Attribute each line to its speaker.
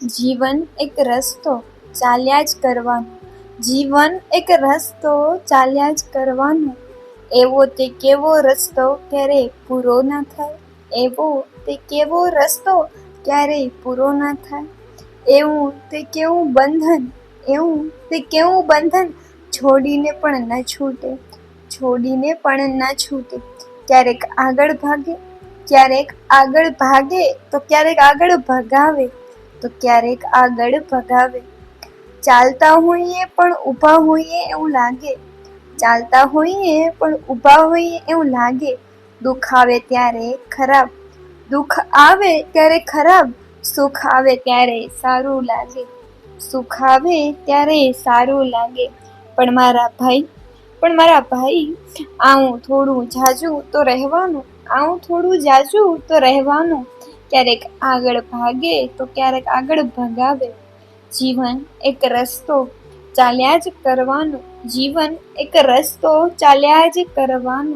Speaker 1: જીવન એક રસ્તો ચાલ્યા જ કરવાનો. જીવન એક રસ્તો ચાલ્યા જ કરવાનો. એવો તે કેવો રસ્તો ક્યારેય પૂરો ના થાય. એવો તે કેવો રસ્તો ક્યારેય પૂરો ના થાય. એવું તે કેવું બંધન, એવું તે કેવું બંધન છોડીને પણ ન છૂટે, છોડીને પણ ન છૂટે. ક્યારેક આગળ ભાગે, ક્યારેક આગળ ભાગે તો ક્યારેક આગળ ભગાવે, તો ક્યારેક આગળ ભગાવે. ચાલતા હોઈએ પણ ઊભા હોઈએ એવું લાગે, ચાલતા હોઈએ પણ ઊભા હોઈએ એવું લાગે. દુઃખ આવે ત્યારે ખરાબ, દુઃખ આવે ત્યારે ખરાબ, સુખ આવે ત્યારે સારું લાગે, સુખ આવે ત્યારે સારું લાગે. પણ મારા ભાઈ આવું થોડું જાજુ તો રહેવાનું, આવું થોડું જાજુ તો રહેવાનું. ક્યારેક આગળ ભાગે તો ક્યારેક આગળ ભગાવે. જીવન એક રસ્તો ચાલ્યા જ કરવાનો. જીવન એક રસ્તો ચાલ્યા જ કરવાનો.